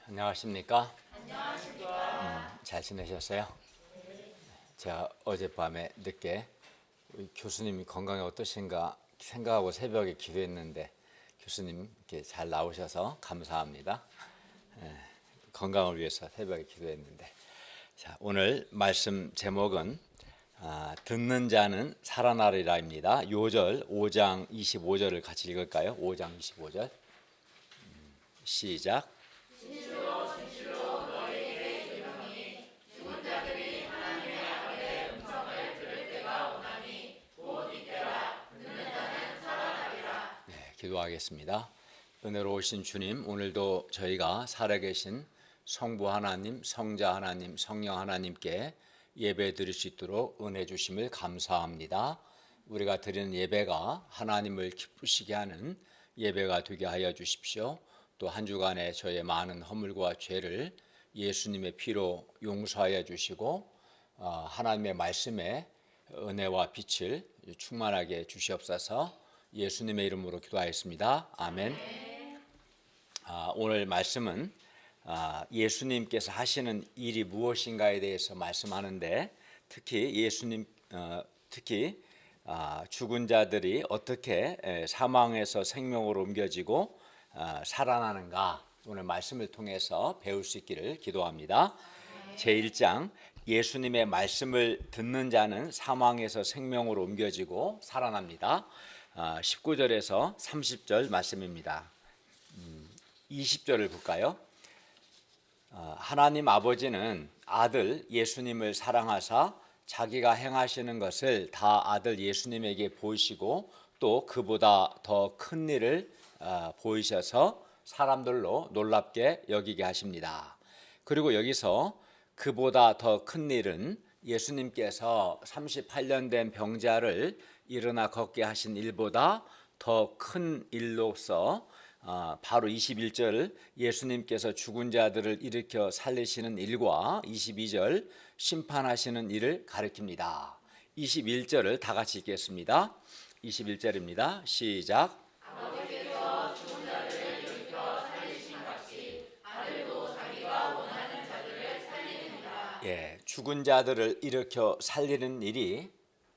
안녕하십니까? 잘 지내셨어요? 제가 어젯밤에 늦게 우리 교수님이 건강이 어떠신가 생각하고 새벽에 기도했는데 교수님 이렇게 잘 나오셔서 감사합니다. 건강을 위해서 새벽에 기도했는데, 자, 오늘 말씀 제목은 듣는 자는 살아나리라입니다. 요절 5장 25절을 같이 읽을까요? 5장 25절 시작. 기도하겠습니다. 은혜로우신 주님, 오늘도 저희가 살아계신 성부 하나님, 성자 하나님, 성령 하나님께 예배 드릴 수 있도록 은혜 주심을 감사합니다. 우리가 드리는 예배가 하나님을 기쁘시게 하는 예배가 되게 하여 주십시오. 또 한 주간에 저의 많은 허물과 죄를 예수님의 피로 용서하여 주시고 하나님의 말씀에 은혜와 빛을 충만하게 주시옵소서. 예수님의 이름으로 기도하였습니다. 아멘. 오늘 말씀은 예수님께서 하시는 일이 무엇인가에 대해서 말씀하는데, 특히 죽은 자들이 어떻게 사망에서 생명으로 옮겨지고 살아나는가, 오늘 말씀을 통해서 배울 수 있기를 기도합니다. 제1장 예수님의 말씀을 듣는 자는 사망에서 생명으로 옮겨지고 살아납니다. 19절에서 30절 말씀입니다. 20절을 볼까요? 하나님 아버지는 아들 예수님을 사랑하사 자기가 행하시는 것을 다 아들 예수님에게 보이시고 또 그보다 더 큰 일을 보이셔서 사람들로 놀랍게 여기게 하십니다. 그리고 여기서 그보다 더 큰 일은 예수님께서 38년 된 병자를 일어나 걷게 하신 일보다 더 큰 일로서 바로 21절 예수님께서 죽은 자들을 일으켜 살리시는 일과 22절 심판하시는 일을 가리킵니다. 21절을 다 같이 읽겠습니다. 21절입니다. 시작. 아버지께서 죽은 자들을 일으켜 살리신 같이 아들도 자기가 원하는 자들을 살리느니라. 죽은 자들을 일으켜 살리는 일이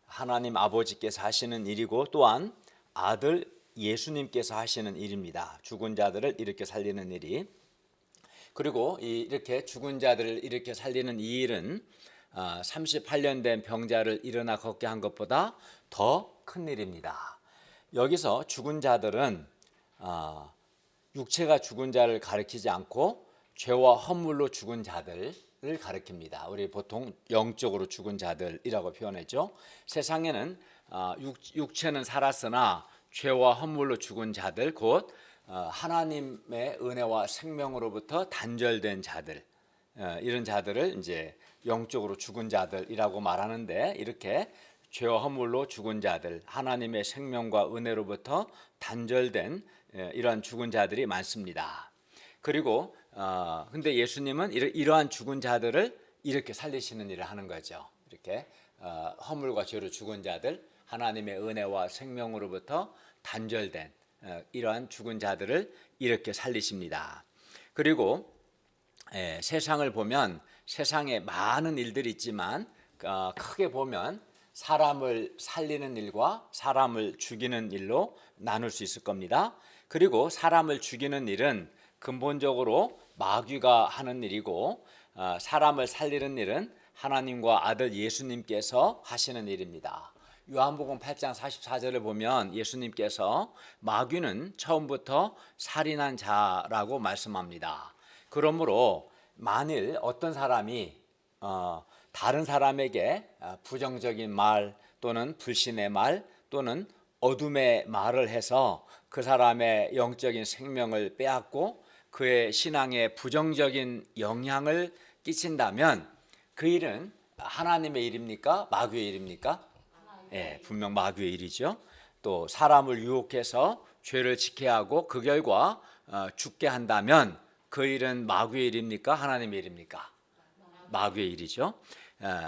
하나님 아버지께서 하시는 일이고 또한 아들 예수님께서 하시는 일입니다. 죽은 자들을 일으켜 살리는 일이. 그리고 이렇게 죽은 자들을 일으켜 살리는 이 일은 38년 된 병자를 일어나 걷게 한 것보다 더 큰 일입니다. 여기서 죽은 자들은 육체가 죽은 자를 가리키지 않고 죄와 허물로 죽은 자들을 가리킵니다. 우리 보통 영적으로 죽은 자들이라고 표현했죠. 세상에는 육체는 살았으나 죄와 허물로 죽은 자들, 곧 하나님의 은혜와 생명으로부터 단절된 자들, 이런 자들을 이제 영적으로 죽은 자들이라고 말하는데, 이렇게 죄와 허물로 죽은 자들, 하나님의 생명과 은혜로부터 단절된 이러한 죽은 자들이 많습니다. 그리고 근데 예수님은 이러한 죽은 자들을 이렇게 살리시는 일을 하는 거죠. 이렇게 허물과 죄로 죽은 자들, 하나님의 은혜와 생명으로부터 단절된 이러한 죽은 자들을 이렇게 살리십니다. 그리고 세상을 보면 세상에 많은 일들이 있지만 크게 보면 사람을 살리는 일과 사람을 죽이는 일로 나눌 수 있을 겁니다. 그리고 사람을 죽이는 일은 근본적으로 마귀가 하는 일이고, 사람을 살리는 일은 하나님과 아들 예수님께서 하시는 일입니다. 요한복음 8장 44절을 보면 예수님께서 마귀는 처음부터 살인한 자라고 말씀합니다. 그러므로 만일 어떤 사람이 다른 사람에게 부정적인 말 또는 불신의 말 또는 어둠의 말을 해서 그 사람의 영적인 생명을 빼앗고 그의 신앙에 부정적인 영향을 끼친다면 그 일은 하나님의 일입니까? 마귀의 일입니까? 분명 마귀의 일이죠. 또 사람을 유혹해서 죄를 지게 하고 그 결과 죽게 한다면 그 일은 마귀의 일입니까? 하나님의 일입니까? 마귀의 일이죠.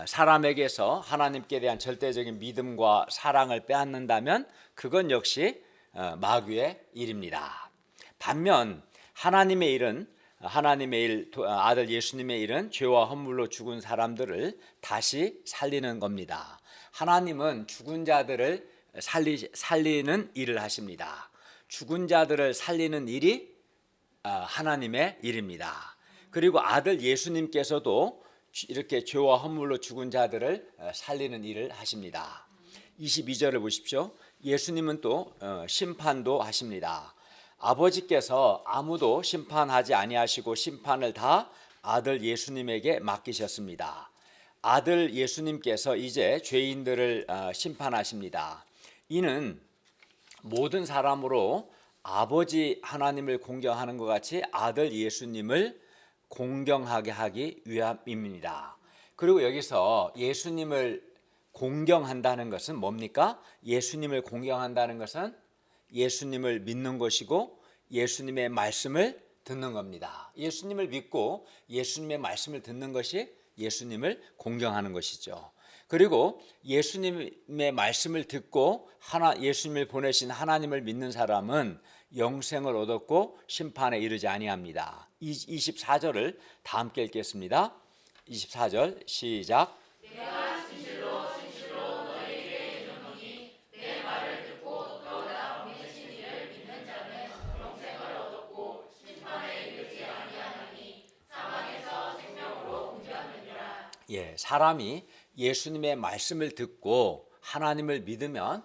사람에게서 하나님께 대한 절대적인 믿음과 사랑을 빼앗는다면 그건 역시 마귀의 일입니다. 반면 하나님의 일은 하나님의 일, 아들 예수님의 일은 죄와 허물로 죽은 사람들을 다시 살리는 겁니다. 하나님은 죽은 자들을 살리는 일을 하십니다. 죽은 자들을 살리는 일이 하나님의 일입니다. 그리고 아들 예수님께서도 이렇게 죄와 허물로 죽은 자들을 살리는 일을 하십니다. 22절을 보십시오. 예수님은 또 심판도 하십니다. 아버지께서 아무도 심판하지 아니하시고 심판을 다 아들 예수님에게 맡기셨습니다. 아들 예수님께서 이제 죄인들을 심판하십니다. 이는 모든 사람으로 아버지 하나님을 공경하는 것 같이 아들 예수님을 공경하게 하기 위함입니다. 그리고 여기서 예수님을 공경한다는 것은 뭡니까? 예수님을 공경한다는 것은 예수님을 믿는 것이고 예수님의 말씀을 듣는 겁니다. 예수님을 믿고 예수님의 말씀을 듣는 것이 예수님을 공경하는 것이죠. 그리고 예수님의 말씀을 듣고 예수님을 보내신 하나님을 믿는 사람은 영생을 얻었고 심판에 이르지 아니합니다. 24절을 다 함께 읽겠습니다. 24절 시작. 내가 진실로 진실로 너희에게 이르노니 내 말을 듣고 또 나 보내신 이를 믿는 자는 영생을 얻었고 심판에 이르지 아니하나니 사망에서 생명으로 옮겨느니라. 예, 사람이 예수님의 말씀을 듣고 하나님을 믿으면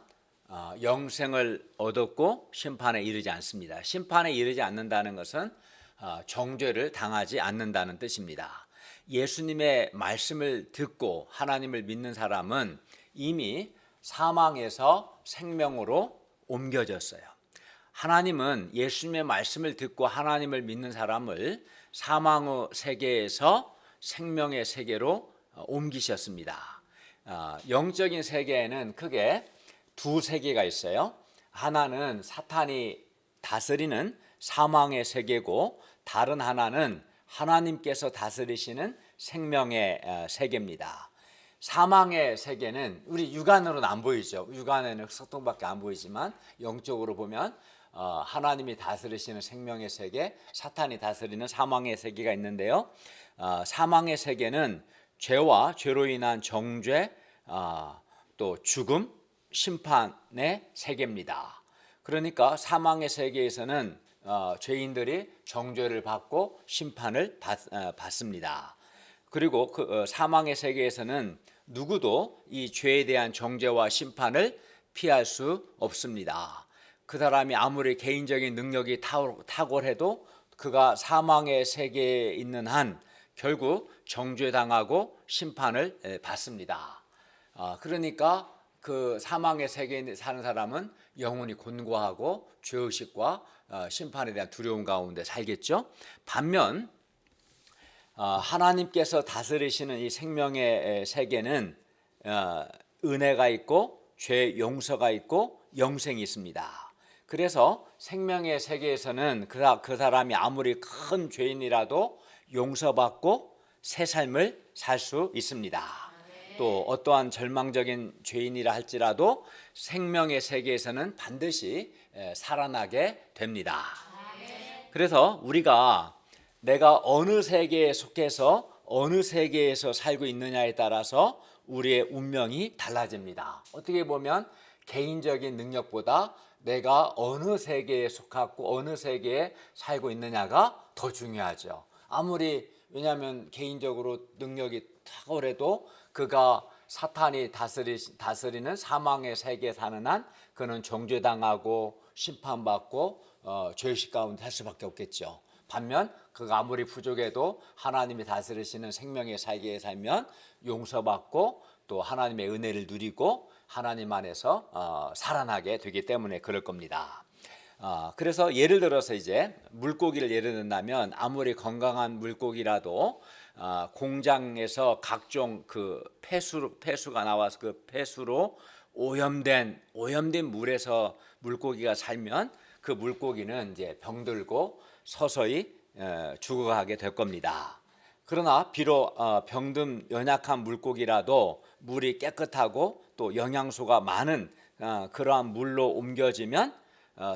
영생을 얻었고 심판에 이르지 않습니다. 심판에 이르지 않는다는 것은 정죄를 당하지 않는다는 뜻입니다. 예수님의 말씀을 듣고 하나님을 믿는 사람은 이미 사망에서 생명으로 옮겨졌어요. 하나님은 예수님의 말씀을 듣고 하나님을 믿는 사람을 사망의 세계에서 생명의 세계로 옮기셨습니다. 영적인 세계에는 크게 두 세계가 있어요. 하나는 사탄이 다스리는 사망의 세계고 다른 하나는 하나님께서 다스리시는 생명의 세계입니다. 사망의 세계는 우리 육안으로는 안 보이죠. 육안에는 흑석동밖에 안 보이지만 영적으로 보면 하나님이 다스리시는 생명의 세계, 사탄이 다스리는 사망의 세계가 있는데요. 사망의 세계는 죄와 죄로 인한 정죄, 또 죽음, 심판의 세계입니다. 그러니까 사망의 세계에서는 죄인들이 정죄를 받고 심판을 받습니다. 그리고 그 사망의 세계에서는 누구도 이 죄에 대한 정죄와 심판을 피할 수 없습니다. 그 사람이 아무리 개인적인 능력이 탁월해도 그가 사망의 세계에 있는 한 결국 정죄당하고 심판을 받습니다. 그러니까 그 사망의 세계에 사는 사람은 영혼이 곤고하고 죄의식과 심판에 대한 두려움 가운데 살겠죠. 반면 하나님께서 다스리시는 이 생명의 세계는 은혜가 있고 죄 용서가 있고 영생이 있습니다. 그래서 생명의 세계에서는 그 사람이 아무리 큰 죄인이라도 용서받고 새 삶을 살 수 있습니다. 또 어떠한 절망적인 죄인이라 할지라도 생명의 세계에서는 반드시 살아나게 됩니다. 그래서 우리가 내가 어느 세계에 속해서 어느 세계에서 살고 있느냐에 따라서 우리의 운명이 달라집니다. 어떻게 보면 개인적인 능력보다 내가 어느 세계에 속하고 어느 세계에 살고 있느냐가 더 중요하죠. 왜냐하면 개인적으로 능력이 탁월해도 그가 사탄이 다스리는 사망의 세계에 사는 한 그는 정죄당하고 심판받고 죄의식 가운데 할 수밖에 없겠죠. 반면 그가 아무리 부족해도 하나님이 다스리시는 생명의 세계에 살면 용서받고 또 하나님의 은혜를 누리고 하나님 안에서 살아나게 되기 때문에 그럴 겁니다. 그래서 예를 들어서 이제 물고기를 예를 든다면 아무리 건강한 물고기라도 공장에서 각종 그 폐수가 나와서 그 폐수로 오염된 물에서 물고기가 살면 그 물고기는 이제 병들고 서서히 죽어가게 될 겁니다. 그러나 비록 병든 연약한 물고기라도 물이 깨끗하고 또 영양소가 많은 그러한 물로 옮겨지면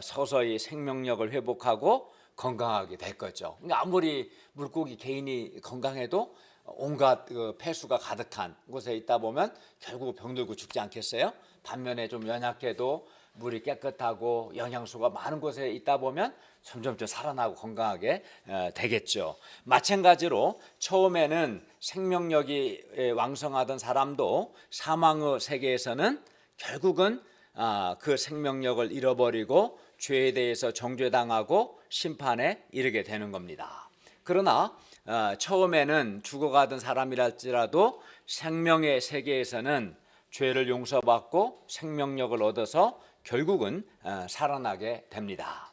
서서히 생명력을 회복하고 건강하게 될 거죠. 그러니까 아무리 물고기 개인이 건강해도 온갖 그 폐수가 가득한 곳에 있다 보면 결국 병들고 죽지 않겠어요? 반면에 좀 연약해도 물이 깨끗하고 영양소가 많은 곳에 있다 보면 점점 살아나고 건강하게 되겠죠. 마찬가지로 처음에는 생명력이 왕성하던 사람도 사망의 세계에서는 결국은 그 생명력을 잃어버리고 죄에 대해서 정죄당하고 심판에 이르게 되는 겁니다. 그러나 처음에는 죽어가던 사람이랄지라도 생명의 세계에서는 죄를 용서받고 생명력을 얻어서 결국은 살아나게 됩니다.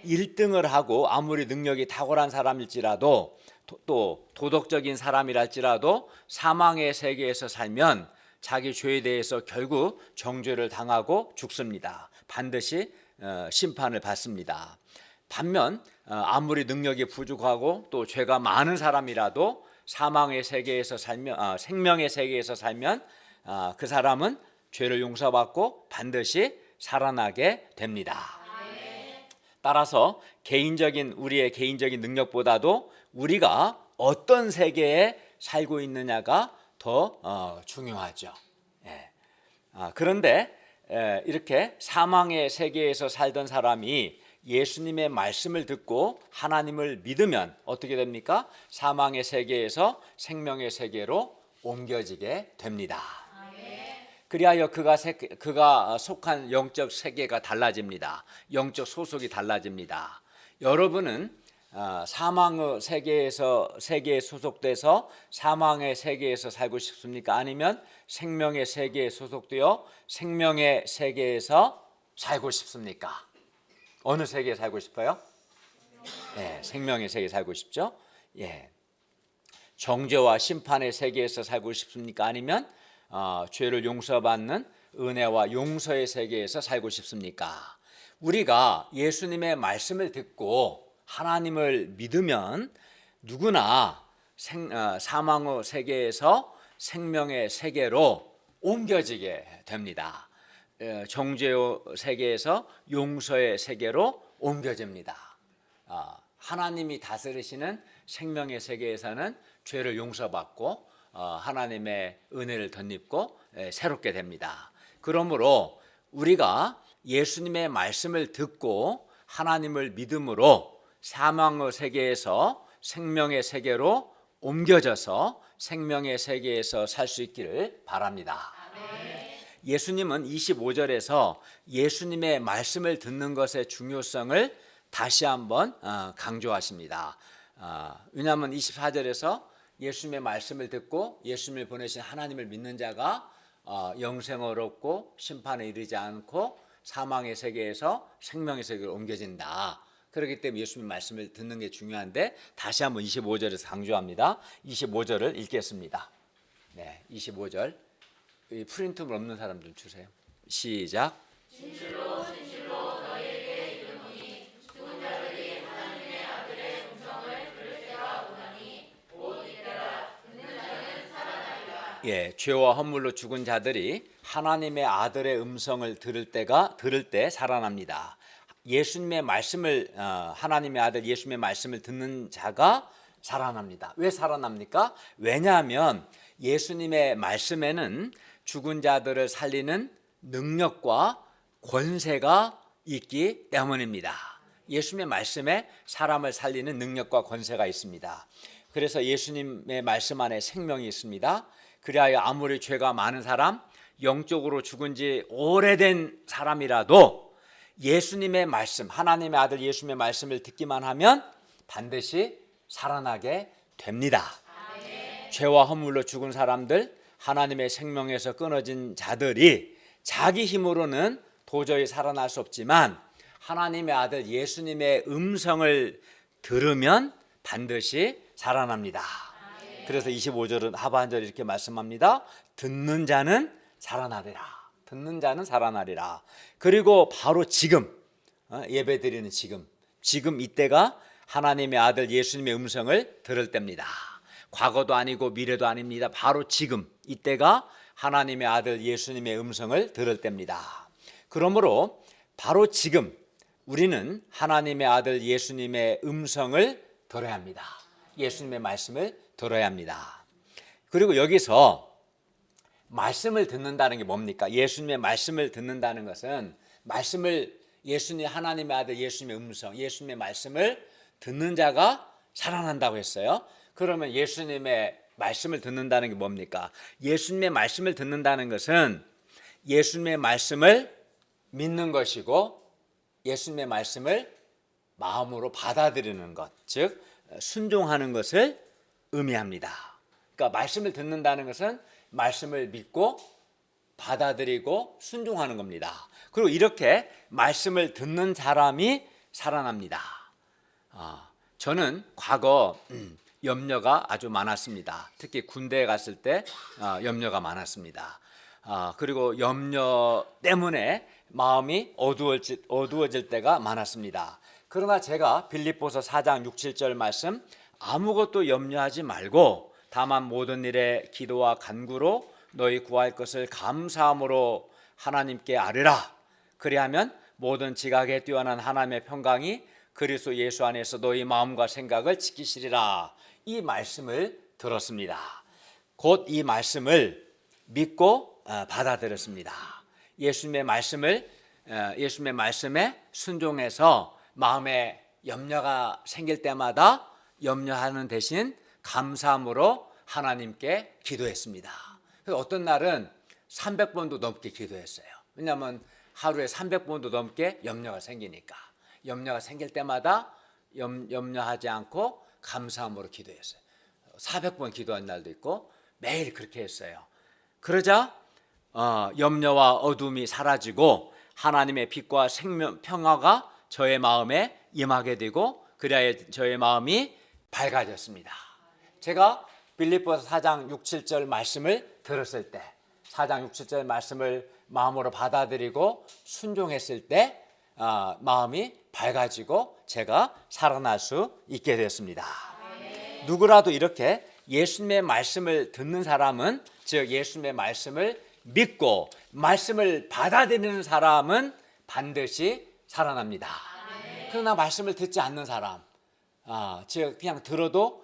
1등을 하고 아무리 능력이 탁월한 사람일지라도 또 도덕적인 사람이랄지라도 사망의 세계에서 살면 자기 죄에 대해서 결국 정죄를 당하고 죽습니다. 반드시 심판을 받습니다. 반면 아무리 능력이 부족하고 또 죄가 많은 사람이라도 사망의 세계에서 살면 생명의 세계에서 살면 그 사람은 죄를 용서받고 반드시 살아나게 됩니다. 따라서 우리의 개인적인 능력보다도 우리가 어떤 세계에 살고 있느냐가 더 중요하죠. 그런데 이렇게 사망의 세계에서 살던 사람이 예수님의 말씀을 듣고 하나님을 믿으면 어떻게 됩니까? 사망의 세계에서 생명의 세계로 옮겨지게 됩니다. 그리하여 그가 속한 영적 세계가 달라집니다. 영적 소속이 달라집니다. 여러분은 사망의 세계에 소속돼서 사망의 세계에서 살고 싶습니까? 아니면 생명의 세계에 소속되어 생명의 세계에서 살고 싶습니까? 어느 세계에 살고 싶어요? 생명의 세계에 살고 싶죠? 정죄와 심판의 세계에서 살고 싶습니까? 아니면 죄를 용서받는 은혜와 용서의 세계에서 살고 싶습니까? 우리가 예수님의 말씀을 듣고 하나님을 믿으면 누구나 사망의 세계에서 생명의 세계로 옮겨지게 됩니다. 정죄의 세계에서 용서의 세계로 옮겨집니다. 하나님이 다스리시는 생명의 세계에서는 죄를 용서받고 하나님의 은혜를 덧입고 새롭게 됩니다. 그러므로 우리가 예수님의 말씀을 듣고 하나님을 믿음으로 사망의 세계에서 생명의 세계로 옮겨져서 생명의 세계에서 살 수 있기를 바랍니다. 예수님은 25절에서 예수님의 말씀을 듣는 것의 중요성을 다시 한번 강조하십니다. 왜냐하면 24절에서 예수님의 말씀을 듣고 예수님을 보내신 하나님을 믿는 자가 영생을 얻고 심판에 이르지 않고 사망의 세계에서 생명의 세계로 옮겨진다. 그렇기 때문에 예수님 말씀을 듣는 게 중요한데 다시 한번 25절에서 강조합니다. 25절을 읽겠습니다. 25절 프린트물 없는 사람 좀 주세요. 시작. 진실로 너희에게 이르노니 죽은 자들이 하나님의 아들의 음성을 들을 때가 오나니 곧 이때라. 듣는 자는 살아나리라. 죄와 허물로 죽은 자들이 하나님의 아들의 음성을 들을 때 살아납니다. 예수님의 말씀을 하나님의 아들 예수님의 말씀을 듣는 자가 살아납니다. 왜 살아납니까? 왜냐하면 예수님의 말씀에는 죽은 자들을 살리는 능력과 권세가 있기 때문입니다. 예수님의 말씀에 사람을 살리는 능력과 권세가 있습니다. 그래서 예수님의 말씀 안에 생명이 있습니다. 그리하여 아무리 죄가 많은 사람, 영적으로 죽은 지 오래된 사람이라도 예수님의 말씀, 하나님의 아들 예수님의 말씀을 듣기만 하면 반드시 살아나게 됩니다. 죄와 허물로 죽은 사람들, 하나님의 생명에서 끊어진 자들이 자기 힘으로는 도저히 살아날 수 없지만 하나님의 아들 예수님의 음성을 들으면 반드시 살아납니다. 그래서 25절은 하반절에 이렇게 말씀합니다. 듣는 자는 살아나리라. 듣는 자는 살아나리라. 그리고 바로 지금 예배드리는 지금 이때가 하나님의 아들 예수님의 음성을 들을 때입니다. 과거도 아니고 미래도 아닙니다. 바로 지금 이때가 하나님의 아들 예수님의 음성을 들을 때입니다. 그러므로 바로 지금 우리는 하나님의 아들 예수님의 음성을 들어야 합니다. 예수님의 말씀을 들어야 합니다. 그리고 여기서 말씀을 듣는다는 게 뭡니까? 예수님의 말씀을 듣는다는 것은 예수님 하나님의 아들 예수님의 음성, 예수님의 말씀을 듣는 자가 살아난다고 했어요. 그러면 예수님의 말씀을 듣는다는 게 뭡니까? 예수님의 말씀을 듣는다는 것은 예수님의 말씀을 믿는 것이고 예수님의 말씀을 마음으로 받아들이는 것, 즉 순종하는 것을 의미합니다. 그러니까 말씀을 듣는다는 것은 말씀을 믿고 받아들이고 순종하는 겁니다. 그리고 이렇게 말씀을 듣는 사람이 살아납니다. 저는 과거 염려가 아주 많았습니다. 특히 군대에 갔을 때 염려가 많았습니다. 그리고 염려 때문에 마음이 어두워질 때가 많았습니다. 그러나 제가 빌립보서 4장 6, 7절 말씀 아무것도 염려하지 말고 다만 모든 일에 기도와 간구로 너희 구할 것을 감사함으로 하나님께 아뢰라. 그리하면 모든 지각에 뛰어난 하나님의 평강이 그리스도 예수 안에서 너희 마음과 생각을 지키시리라. 이 말씀을 들었습니다. 곧 이 말씀을 믿고 받아들였습니다. 예수님의 말씀에 순종해서 마음에 염려가 생길 때마다 염려하는 대신 감사함으로 하나님께 기도했습니다. 그래서 어떤 날은 300번도 넘게 기도했어요. 왜냐하면 하루에 300번도 넘게 염려가 생기니까. 염려가 생길 때마다 염려하지 않고 감사함으로 기도했어요. 400번 기도한 날도 있고 매일 그렇게 했어요. 그러자 염려와 어둠이 사라지고 하나님의 빛과 생명 평화가 저의 마음에 임하게 되고 그래야 저의 마음이 밝아졌습니다. 제가 빌립보서 4장 6, 7절 말씀을 들었을 때 4장 6, 7절 말씀을 마음으로 받아들이고 순종했을 때 마음이 밝아지고 제가 살아날 수 있게 되었습니다. 누구라도 이렇게 예수님의 말씀을 듣는 사람은, 즉 예수님의 말씀을 믿고 말씀을 받아들이는 사람은 반드시 살아납니다. 그러나 말씀을 듣지 않는 사람, 즉 그냥 들어도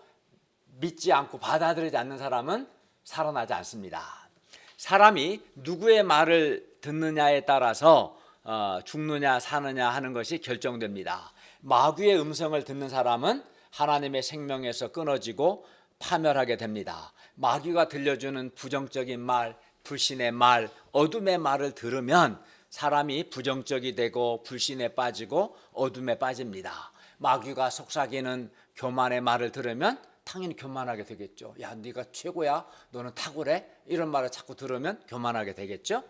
믿지 않고 받아들이지 않는 사람은 살아나지 않습니다. 사람이 누구의 말을 듣느냐에 따라서 죽느냐 사느냐 하는 것이 결정됩니다. 마귀의 음성을 듣는 사람은 하나님의 생명에서 끊어지고 파멸하게 됩니다. 마귀가 들려주는 부정적인 말, 불신의 말, 어둠의 말을 들으면 사람이 부정적이 되고 불신에 빠지고 어둠에 빠집니다. 마귀가 속삭이는 교만의 말을 들으면 당연히 교만하게 되겠죠. 야, 네가 최고야, 너는 탁월해, 이런 말을 자꾸 들으면 교만하게 되겠죠.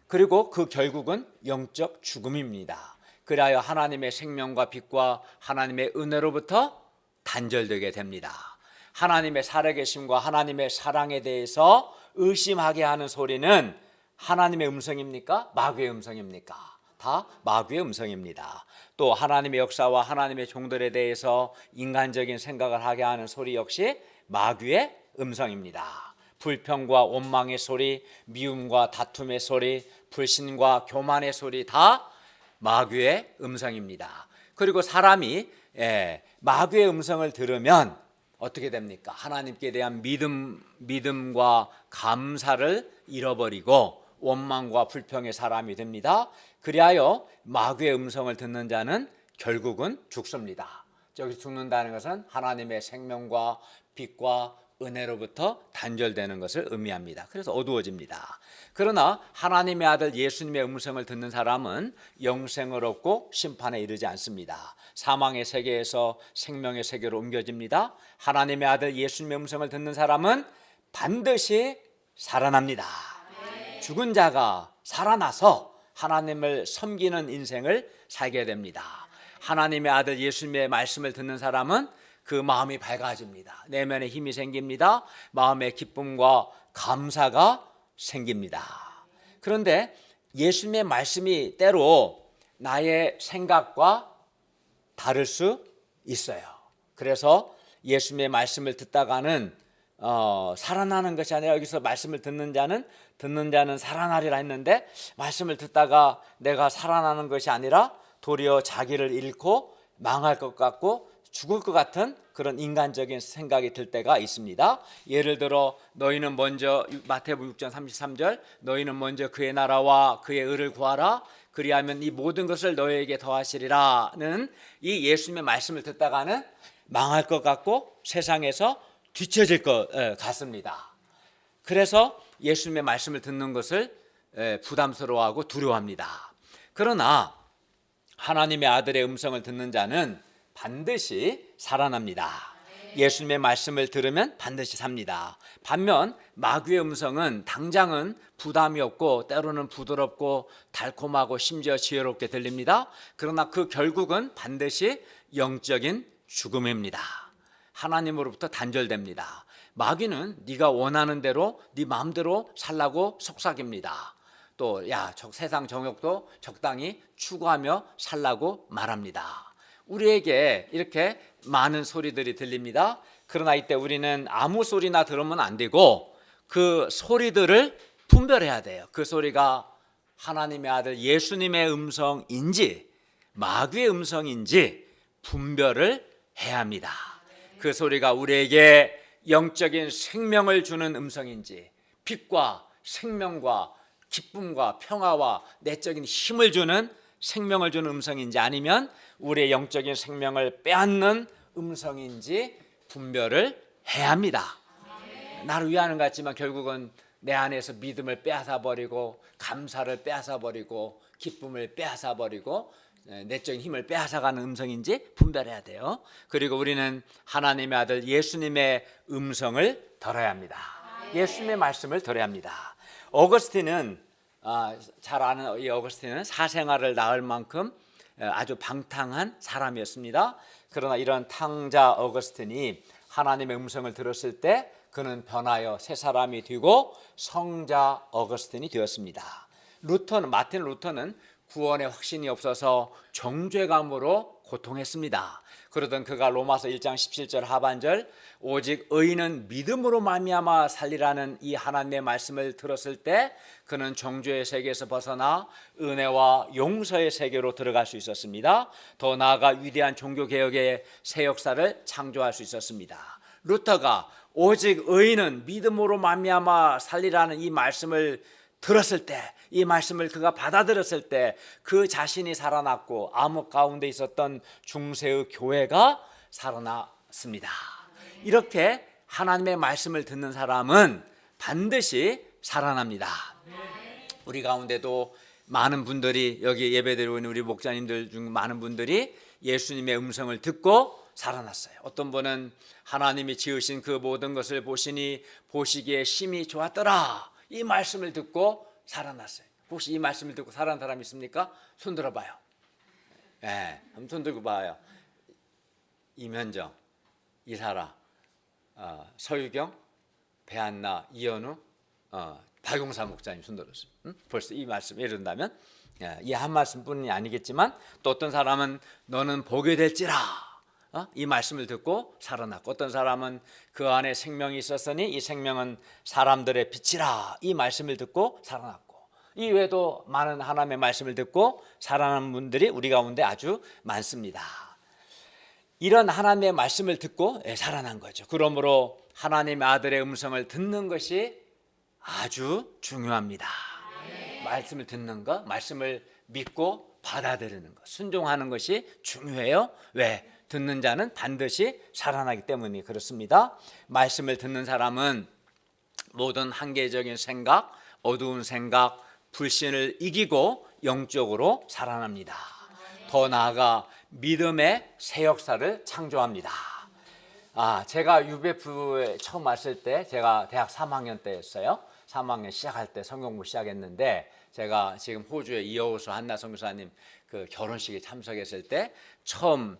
그리고 그 결국은 영적 죽음입니다. 그리하여 하나님의 생명과 빛과 하나님의 은혜로부터 단절되게 됩니다. 하나님의 살아계심과 하나님의 사랑에 대해서 의심하게 하는 소리는 하나님의 음성입니까? 마귀의 음성입니까? 다 마귀의 음성입니다. 또 하나님의 역사와 하나님의 종들에 대해서 인간적인 생각을 하게 하는 소리 역시 마귀의 음성입니다. 불평과 원망의 소리, 미움과 다툼의 소리, 불신과 교만의 소리 다 마귀의 음성입니다. 그리고 사람이 마귀의 음성을 들으면 어떻게 됩니까? 하나님께 대한 믿음과 감사를 잃어버리고 원망과 불평의 사람이 됩니다. 그리하여 마귀의 음성을 듣는 자는 결국은 죽습니다. 여기서 죽는다는 것은 하나님의 생명과 빛과 은혜로부터 단절되는 것을 의미합니다. 그래서 어두워집니다. 그러나 하나님의 아들 예수님의 음성을 듣는 사람은 영생을 얻고 심판에 이르지 않습니다. 사망의 세계에서 생명의 세계로 옮겨집니다. 하나님의 아들 예수님의 음성을 듣는 사람은 반드시 살아납니다. 죽은 자가 살아나서 하나님을 섬기는 인생을 살게 됩니다. 하나님의 아들 예수님의 말씀을 듣는 사람은 그 마음이 밝아집니다. 내면에 힘이 생깁니다. 마음에 기쁨과 감사가 생깁니다. 그런데 예수님의 말씀이 때로 나의 생각과 다를 수 있어요. 그래서 예수님의 말씀을 듣다가는 살아나는 것이 아니라 여기서 말씀을 듣는 자는 살아나리라 했는데 말씀을 듣다가 내가 살아나는 것이 아니라 도리어 자기를 잃고 망할 것 같고 죽을 것 같은 그런 인간적인 생각이 들 때가 있습니다. 예를 들어 너희는 먼저 마태복음 6장 33절 너희는 먼저 그의 나라와 그의 의를 구하라 그리하면 이 모든 것을 너희에게 더하시리라는 이 예수님의 말씀을 듣다가는 망할 것 같고 세상에서 뒤처질 것 같습니다. 그래서 예수님의 말씀을 듣는 것을 부담스러워하고 두려워합니다. 그러나 하나님의 아들의 음성을 듣는 자는 반드시 살아납니다. 예수님의 말씀을 들으면 반드시 삽니다. 반면 마귀의 음성은 당장은 부담이 없고 때로는 부드럽고 달콤하고 심지어 지혜롭게 들립니다. 그러나 그 결국은 반드시 영적인 죽음입니다. 하나님으로부터 단절됩니다. 마귀는 네가 원하는 대로 네 마음대로 살라고 속삭입니다. 또 세상 정욕도 적당히 추구하며 살라고 말합니다. 우리에게 이렇게 많은 소리들이 들립니다. 그러나 이때 우리는 아무 소리나 들으면 안 되고 그 소리들을 분별해야 돼요. 그 소리가 하나님의 아들 예수님의 음성인지 마귀의 음성인지 분별을 해야 합니다. 그 소리가 우리에게 영적인 생명을 주는 음성인지 빛과 생명과 기쁨과 평화와 내적인 힘을 주는 생명을 주는 음성인지 아니면 우리의 영적인 생명을 빼앗는 음성인지 분별을 해야 합니다. 나를 위하는 것 같지만 결국은 내 안에서 믿음을 빼앗아버리고 감사를 빼앗아버리고 기쁨을 빼앗아버리고 내적인 힘을 빼앗아가는 음성인지 분별해야 돼요. 그리고 우리는 하나님의 아들 예수님의 음성을 들어야 합니다. 예수님의 말씀을 들어야 합니다. 어거스틴은 잘 아는 이 어거스틴은 사생활을 낳을 만큼 아주 방탕한 사람이었습니다. 그러나 이런 탕자 어거스틴이 하나님의 음성을 들었을 때 그는 변하여 새 사람이 되고 성자 어거스틴이 되었습니다. 마틴 루터는 구원의 확신이 없어서 정죄감으로 고통했습니다. 그러던 그가 로마서 1장 17절 하반절 오직 의인은 믿음으로 말미암아 살리라는 이 하나님의 말씀을 들었을 때 그는 정죄의 세계에서 벗어나 은혜와 용서의 세계로 들어갈 수 있었습니다. 더 나아가 위대한 종교개혁의 새 역사를 창조할 수 있었습니다. 루터가 오직 의인은 믿음으로 말미암아 살리라는 이 말씀을 들었을 때, 이 말씀을 그가 받아들였을 때 그 자신이 살아났고 암흑 가운데 있었던 중세의 교회가 살아났습니다. 이렇게 하나님의 말씀을 듣는 사람은 반드시 살아납니다. 우리 가운데도 많은 분들이 여기 예배드리고 있는 우리 목자님들 중 많은 분들이 예수님의 음성을 듣고 살아났어요. 어떤 분은 하나님이 지으신 그 모든 것을 보시니 보시기에 심히 좋았더라 이 말씀을 듣고 살아났어요. 혹시 이 말씀을 듣고 살아난 사람 있습니까? 손 들어봐요. 한번 손 들고 봐요. 이면정, 이사라, 서유경, 배한나, 이현우, 박용사 목사님 손 들었어요. 벌써 이 말씀 예를 든다면 이 한 말씀뿐이 아니겠지만 또 어떤 사람은 너는 보게 될지라 이 말씀을 듣고 살아났고 어떤 사람은 그 안에 생명이 있었으니 이 생명은 사람들의 빛이라 이 말씀을 듣고 살아났고 이 외에도 많은 하나님의 말씀을 듣고 살아난 분들이 우리 가운데 아주 많습니다. 이런 하나님의 말씀을 듣고 살아난 거죠. 그러므로 하나님의 아들의 음성을 듣는 것이 아주 중요합니다. 말씀을 듣는 것, 말씀을 믿고 받아들이는 것, 순종하는 것이 중요해요. 왜? 듣는 자는 반드시 살아나기 때문이 그렇습니다. 말씀을 듣는 사람은 모든 한계적인 생각, 어두운 생각, 불신을 이기고 영적으로 살아납니다. 더 나아가 믿음의 새 역사를 창조합니다. 제가 UBF에 처음 왔을 때 제가 대학 3학년 때였어요. 3학년 시작할 때 성경부 시작했는데 제가 지금 호주의 이여호수 한나 선교사님 그 결혼식에 참석했을 때 처음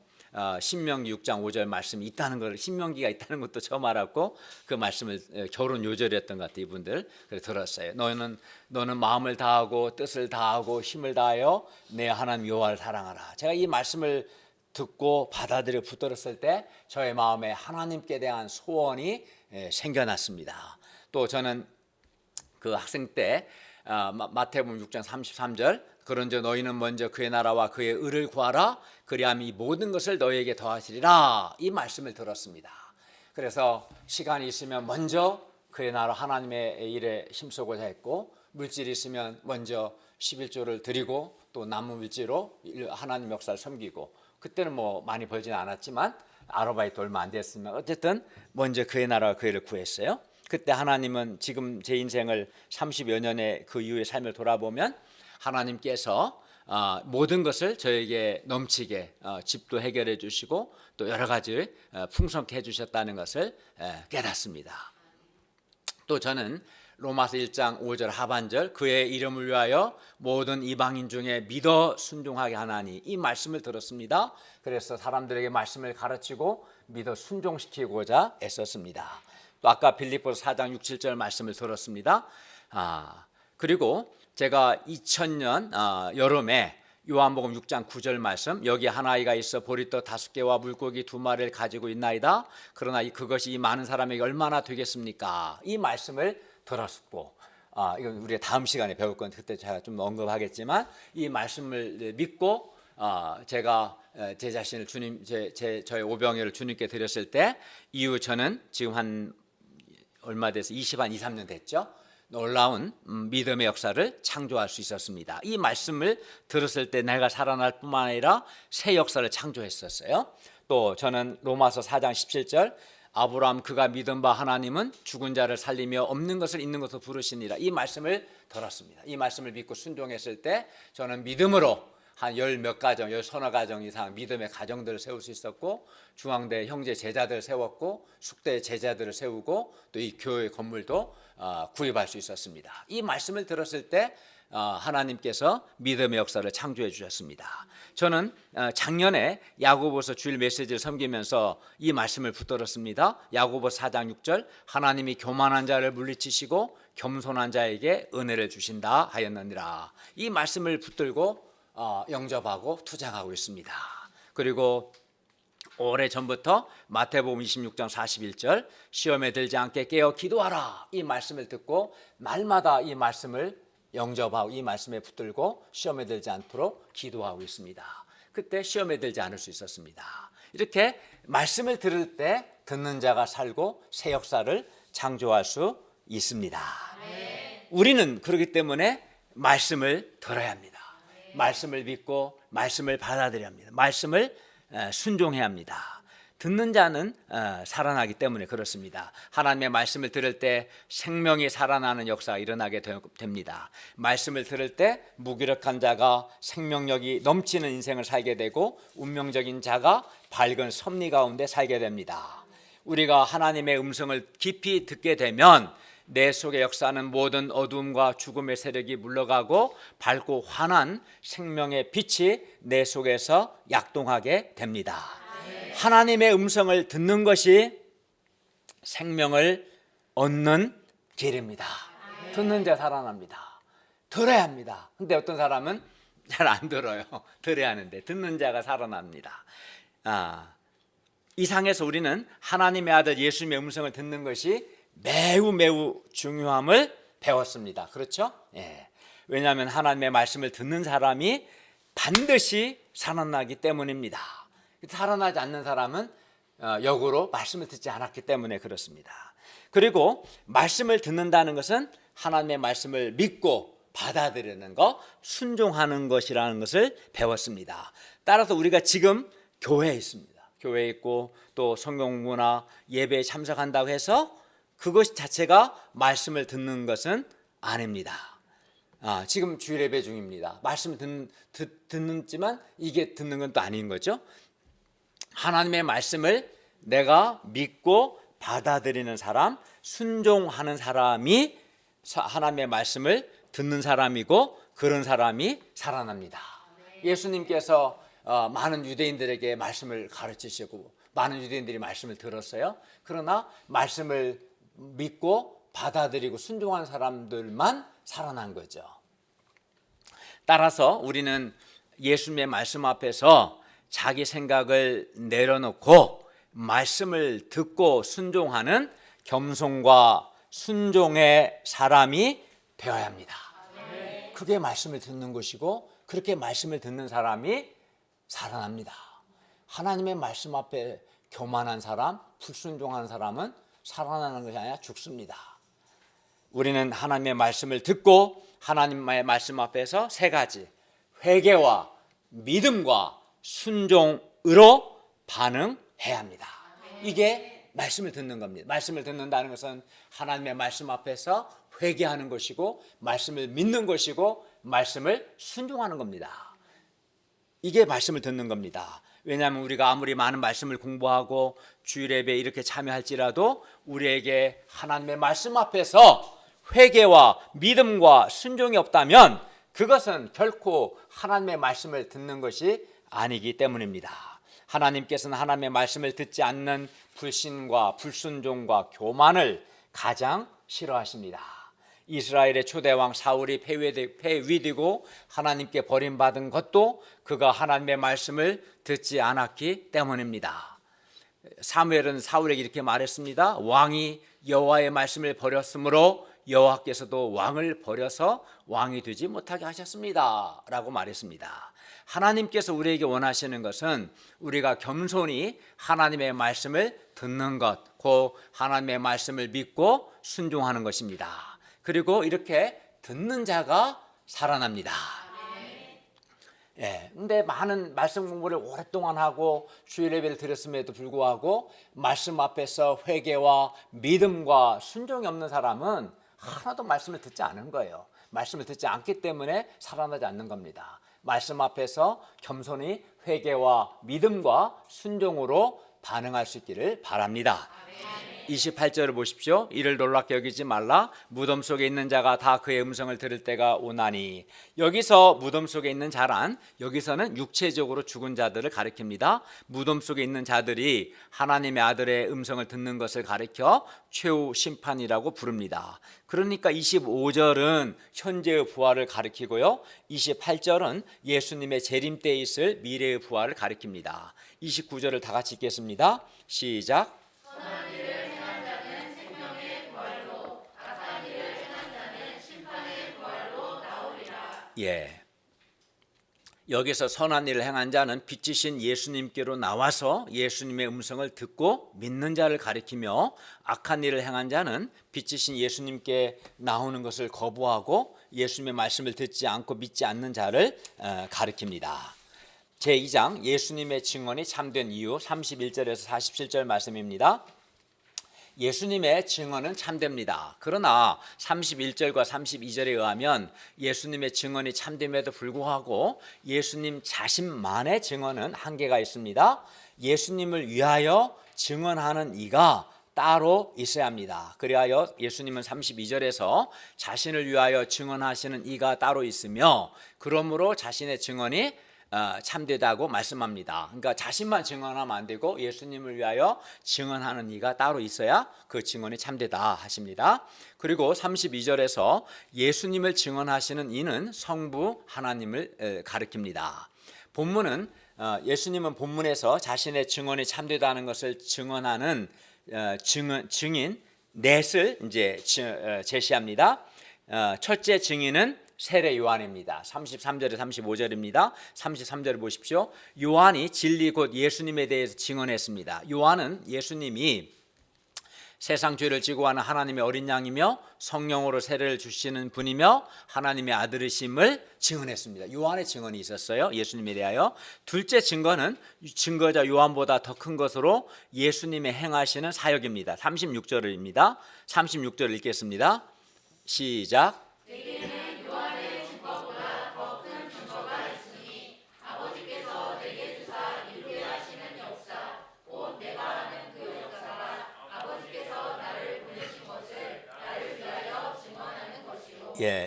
신명기 6장 5절 말씀이 있다는 걸 신명기가 있다는 것도 처음 알았고 그 말씀을 결혼 요절이었던 것 같아요. 이분들 그래서 들었어요. 너는 마음을 다하고 뜻을 다하고 힘을 다하여 내 하나님 여호와를 사랑하라. 제가 이 말씀을 듣고 받아들여 붙들었을 때 저의 마음에 하나님께 대한 소원이 생겨났습니다. 또 저는 그 학생 때 마태복음 6장 33절 그런즉 너희는 먼저 그의 나라와 그의 의를 구하라. 그리하면 이 모든 것을 너희에게 더하시리라. 이 말씀을 들었습니다. 그래서 시간이 있으면 먼저 그의 나라 하나님의 일에 힘쓰고자 했고, 물질이 있으면 먼저 11조를 드리고 또 남은 물질로 하나님 역사를 섬기고, 그때는 뭐 많이 벌지는 않았지만 아르바이트 얼마 안 됐으면 어쨌든 먼저 그의 나라와 그의 일을 구했어요. 그때 하나님은 지금 제 인생을 30여 년의 그 이후의 삶을 돌아보면 하나님께서 모든 것을 저에게 넘치게 집도 해결해 주시고 또 여러 가지를 풍성케 해주셨다는 것을 깨닫습니다. 또 저는 로마서 1장 5절 하반절 그의 이름을 위하여 모든 이방인 중에 믿어 순종하게 하나니, 이 말씀을 들었습니다. 그래서 사람들에게 말씀을 가르치고 믿어 순종시키고자 애썼습니다. 또 아까 빌립보서 4장 6, 7절 말씀을 들었습니다. 그리고 제가 2000년 여름에 요한복음 6장 9절 말씀, 여기 한 아이가 있어 보리떡 5개와 물고기 2마리를 가지고 있나이다. 그러나 그것이 이 많은 사람에게 얼마나 되겠습니까? 이 말씀을 들었고, 이건 우리가 다음 시간에 배울 건데 그때 제가 좀 언급하겠지만, 이 말씀을 믿고 제가 제 자신을 저의 오병이어를 주님께 드렸을 때, 이후 저는 지금 한 얼마 돼서 23년 됐죠. 놀라운 믿음의 역사를 창조할 수 있었습니다. 이 말씀을 들었을 때 내가 살아날 뿐만 아니라 새 역사를 창조했었어요. 또 저는 로마서 4장 17절 아브라함 그가 믿은 바 하나님은 죽은 자를 살리며 없는 것을 있는 것으로 부르시니라, 이 말씀을 들었습니다. 이 말씀을 믿고 순종했을 때 저는 믿음으로 한 몇 가정, 10서너 가정 이상 믿음의 가정들을 세울 수 있었고, 중앙대 형제 제자들을 세웠고, 숙대 제자들을 세우고, 또 이 교회 건물도 구입할 수 있었습니다. 이 말씀을 들었을 때 하나님께서 믿음의 역사를 창조해 주셨습니다. 저는 작년에 야고보서 주일 메시지를 섬기면서 이 말씀을 붙들었습니다. 야고보서 4장 6절 하나님이 교만한 자를 물리치시고 겸손한 자에게 은혜를 주신다 하였느니라. 이 말씀을 붙들고 영접하고 투쟁하고 있습니다. 그리고 오래전부터 마태복음 26장 41절 시험에 들지 않게 깨어 기도하라, 이 말씀을 듣고 날마다 이 말씀을 영접하고 이 말씀에 붙들고 시험에 들지 않도록 기도하고 있습니다. 그때 시험에 들지 않을 수 있었습니다. 이렇게 말씀을 들을 때 듣는 자가 살고 새 역사를 창조할 수 있습니다. 우리는 그렇기 때문에 말씀을 들어야 합니다. 말씀을 믿고 말씀을 받아들여야 합니다. 말씀을 순종해야 합니다. 듣는 자는 살아나기 때문에 그렇습니다. 하나님의 말씀을 들을 때 생명이 살아나는 역사가 일어나게 됩니다. 말씀을 들을 때 무기력한 자가 생명력이 넘치는 인생을 살게 되고, 운명적인 자가 밝은 섭리 가운데 살게 됩니다. 우리가 하나님의 음성을 깊이 듣게 되면 내 속에 역사하는 모든 어두움과 죽음의 세력이 물러가고 밝고 환한 생명의 빛이 내 속에서 약동하게 됩니다. 하나님의 음성을 듣는 것이 생명을 얻는 길입니다. 듣는 자 살아납니다. 들어야 합니다. 근데 어떤 사람은 잘 안 들어요. 들어야 하는데 듣는 자가 살아납니다. 이 상에서 우리는 하나님의 아들 예수님의 음성을 듣는 것이 매우 중요함을 배웠습니다. 그렇죠? 예. 왜냐하면 하나님의 말씀을 듣는 사람이 반드시 살아나기 때문입니다. 살아나지 않는 사람은 역으로 말씀을 듣지 않았기 때문에 그렇습니다. 그리고 말씀을 듣는다는 것은 하나님의 말씀을 믿고 받아들이는 것, 순종하는 것이라는 것을 배웠습니다. 따라서 우리가 지금 교회에 있습니다. 교회에 있고 또 성경 공부나 예배에 참석한다고 해서 그것 자체가 말씀을 듣는 것은 아닙니다. 지금 주일 예배 중입니다. 말씀을 듣지만 이게 듣는 건 또 아닌 거죠. 하나님의 말씀을 내가 믿고 받아들이는 사람, 순종하는 사람이 하나님의 말씀을 듣는 사람이고, 그런 사람이 살아납니다. 예수님께서 많은 유대인들에게 말씀을 가르치시고 많은 유대인들이 말씀을 들었어요. 그러나 말씀을 믿고 받아들이고 순종한 사람들만 살아난 거죠. 따라서 우리는 예수님의 말씀 앞에서 자기 생각을 내려놓고 말씀을 듣고 순종하는 겸손과 순종의 사람이 되어야 합니다. 그게 말씀을 듣는 것이고 그렇게 말씀을 듣는 사람이 살아납니다. 하나님의 말씀 앞에 교만한 사람, 불순종하는 사람은 살아나는 것이 아니라 죽습니다. 우리는 하나님의 말씀을 듣고 하나님의 말씀 앞에서 세 가지, 회개와 믿음과 순종으로 반응해야 합니다. 이게 말씀을 듣는 겁니다. 말씀을 듣는다는 것은 하나님의 말씀 앞에서 회개하는 것이고 말씀을 믿는 것이고 말씀을 순종하는 겁니다. 이게 말씀을 듣는 겁니다. 왜냐하면 우리가 아무리 많은 말씀을 공부하고 주일 예배에 이렇게 참여할지라도 우리에게 하나님의 말씀 앞에서 회개와 믿음과 순종이 없다면 그것은 결코 하나님의 말씀을 듣는 것이 아니기 때문입니다. 하나님께서는 하나님의 말씀을 듣지 않는 불신과 불순종과 교만을 가장 싫어하십니다. 이스라엘의 초대왕 사울이 폐위되고 하나님께 버림받은 것도 그가 하나님의 말씀을 듣지 않았기 때문입니다. 사무엘은 사울에게 이렇게 말했습니다. 왕이 여호와의 말씀을 버렸으므로 여호와께서도 왕을 버려서 왕이 되지 못하게 하셨습니다 라고 말했습니다. 하나님께서 우리에게 원하시는 것은 우리가 겸손히 하나님의 말씀을 듣는 것, 그 하나님의 말씀을 믿고 순종하는 것입니다. 그리고 이렇게 듣는 자가 살아납니다. 근데 많은 말씀 공부를 오랫동안 하고 주일 예배를 드렸음에도 불구하고 말씀 앞에서 회개와 믿음과 순종이 없는 사람은 하나도 말씀을 듣지 않은 거예요. 말씀을 듣지 않기 때문에 살아나지 않는 겁니다. 말씀 앞에서 겸손히 회개와 믿음과 순종으로 반응할 수 있기를 바랍니다. 28절을 보십시오. 이를 놀랍게 여기지 말라. 무덤 속에 있는 자가 다 그의 음성을 들을 때가 오나니. 여기서 무덤 속에 있는 자란, 여기서는 육체적으로 죽은 자들을 가리킵니다. 무덤 속에 있는 자들이 하나님의 아들의 음성을 듣는 것을 가리켜 최후 심판이라고 부릅니다. 그러니까 25절은 현재의 부활을 가리키고요, 28절은 예수님의 재림 때에 있을 미래의 부활을 가리킵니다. 29절을 다 같이 읽겠습니다. 시작. 여기서 선한 일을 행한 자는 빛이신 예수님께로 나와서 예수님의 음성을 듣고 믿는 자를 가리키며, 악한 일을 행한 자는 빛이신 예수님께 나오는 것을 거부하고 예수님의 말씀을 듣지 않고 믿지 않는 자를 가리킵니다. 제2장 예수님의 증언이 참된 이유 31절에서 47절 말씀입니다. 예수님의 증언은 참됩니다. 그러나 31절과 32절에 의하면 예수님의 증언이 참됨에도 불구하고 예수님 자신만의 증언은 한계가 있습니다. 예수님을 위하여 증언하는 이가 따로 있어야 합니다. 그리하여 예수님은 32절에서 자신을 위하여 증언하시는 이가 따로 있으며, 그러므로 자신의 증언이 참되다고 말씀합니다. 그러니까 자신만 증언하면 안 되고 예수님을 위하여 증언하는 이가 따로 있어야 그 증언이 참되다 하십니다. 그리고 32절에서 예수님을 증언하시는 이는 성부 하나님을 가리킵니다. 본문은 예수님은 본문에서 자신의 증언이 참되다는 것을 증언하는 증인 넷을 이제 제시합니다. 첫째 증인은 세례 요한입니다. 33절에 35절입니다. 33절을 보십시오. 요한이 진리 곧 예수님에 대해서 증언했습니다. 요한은 예수님이 세상 죄를 지고 가는 하나님의 어린 양이며 성령으로 세례를 주시는 분이며 하나님의 아들이심을 증언했습니다. 요한의 증언이 있었어요, 예수님에 대하여. 둘째 증거는 증거자 요한보다 더 큰 것으로 예수님의 행하시는 사역입니다. 36절입니다. 36절 읽겠습니다. 시작.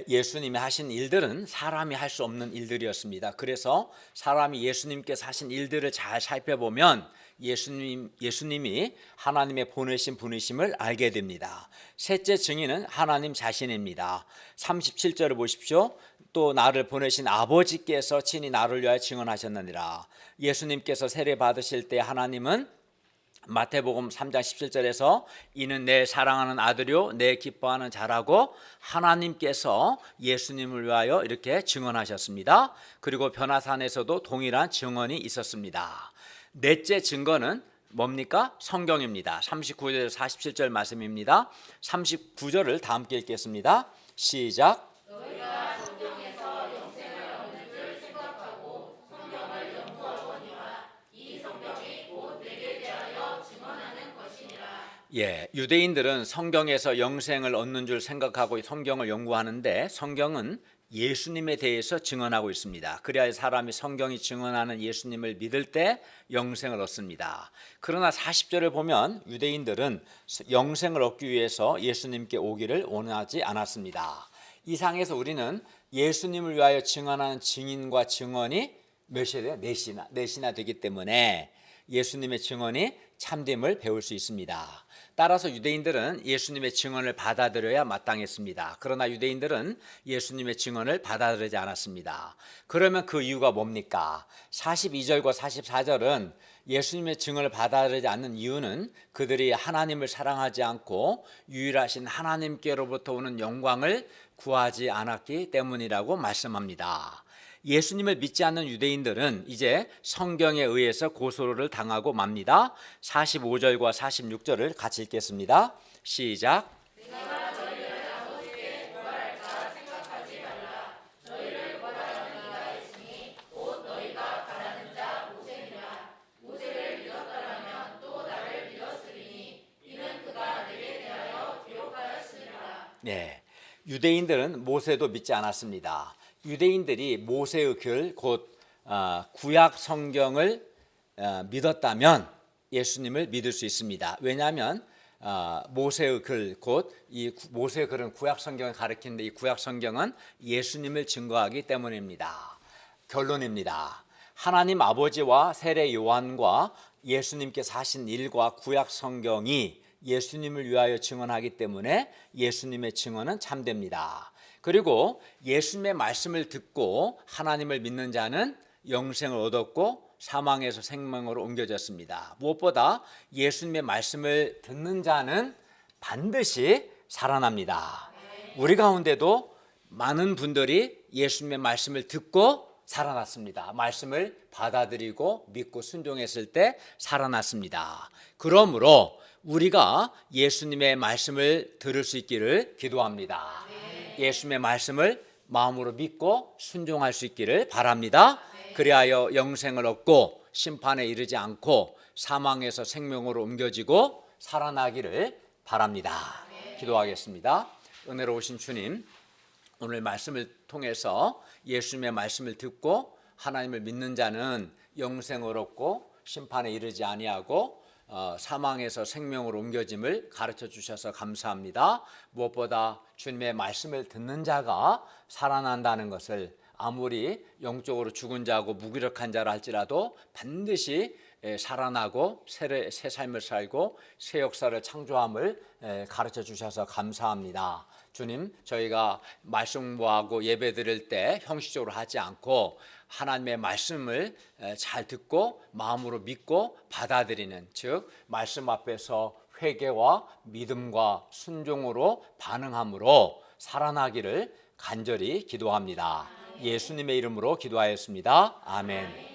예수님이 하신 일들은 사람이 할 수 없는 일들이었습니다. 그래서 사람이 예수님께서 하신 일들을 잘 살펴보면 예수님이 하나님의 보내신 분이심을 알게 됩니다. 셋째 증인은 하나님 자신입니다. 37절을 보십시오. 또 나를 보내신 아버지께서 친히 나를 위하여 증언하셨느니라. 예수님께서 세례 받으실 때 하나님은 마태복음 3장 17절에서 이는 내 사랑하는 아들이요 내 기뻐하는 자라고 하나님께서 예수님을 위하여 이렇게 증언하셨습니다. 그리고 변화산에서도 동일한 증언이 있었습니다. 넷째 증거는 뭡니까? 성경입니다. 39절 47절 말씀입니다. 39절을 다 함께 읽겠습니다. 시작. 예, 유대인들은 성경에서 영생을 얻는 줄 생각하고 성경을 연구하는데 성경은 예수님에 대해서 증언하고 있습니다. 그래야 사람이 성경이 증언하는 예수님을 믿을 때 영생을 얻습니다. 그러나 40절을 보면 유대인들은 영생을 얻기 위해서 예수님께 오기를 원하지 않았습니다. 이 상에서 우리는 예수님을 위하여 증언하는 증인과 증언이 몇이래요? 넷이나 되기 때문에 예수님의 증언이 참됨을 배울 수 있습니다. 따라서 유대인들은 예수님의 증언을 받아들여야 마땅했습니다. 그러나 유대인들은 예수님의 증언을 받아들이지 않았습니다. 그러면 그 이유가 뭡니까? 42절과 44절은 예수님의 증언을 받아들이지 않는 이유는 그들이 하나님을 사랑하지 않고 유일하신 하나님께로부터 오는 영광을 구하지 않았기 때문이라고 말씀합니다. 예수님을 믿지 않는 유대인들은 이제 성경에 의해서 고소를 당하고 맙니다. 45절과 46절을 같이 읽겠습니다. 시작. 네, 유대인들은 모세도 믿지 않았습니다. 유대인들이 모세의 글, 곧 구약 성경을 믿었다면 예수님을 믿을 수 있습니다. 왜냐하면 모세의 글, 곧 이 모세의 글은 구약 성경을 가리키는데 이 구약 성경은 예수님을 증거하기 때문입니다. 결론입니다. 하나님 아버지와 세례 요한과 예수님께서 하신 일과 구약 성경이 예수님을 위하여 증언하기 때문에 예수님의 증언은 참됩니다. 그리고 예수님의 말씀을 듣고 하나님을 믿는 자는 영생을 얻었고 사망에서 생명으로 옮겨졌습니다. 무엇보다 예수님의 말씀을 듣는 자는 반드시 살아납니다. 우리 가운데도 많은 분들이 예수님의 말씀을 듣고 살아났습니다. 말씀을 받아들이고 믿고 순종했을 때 살아났습니다. 그러므로 우리가 예수님의 말씀을 들을 수 있기를 기도합니다. 예수님의 말씀을 마음으로 믿고 순종할 수 있기를 바랍니다. 그리하여 영생을 얻고 심판에 이르지 않고 사망에서 생명으로 옮겨지고 살아나기를 바랍니다. 기도하겠습니다. 은혜로우신 주님, 오늘 말씀을 통해서 예수님의 말씀을 듣고 하나님을 믿는 자는 영생을 얻고 심판에 이르지 아니하고 사망에서 생명으로 옮겨짐을 가르쳐 주셔서 감사합니다. 무엇보다 주님의 말씀을 듣는 자가 살아난다는 것을 아무리 영적으로 죽은 자고 무기력한 자라 할지라도 반드시 살아나고 새 삶을 살고 새 역사를 창조함을 가르쳐 주셔서 감사합니다. 주님, 저희가 말씀 공부하고 예배 드릴 때 형식적으로 하지 않고 하나님의 말씀을 잘 듣고 마음으로 믿고 받아들이는, 즉 말씀 앞에서 회개와 믿음과 순종으로 반응함으로 살아나기를 간절히 기도합니다. 예수님의 이름으로 기도하였습니다. 아멘.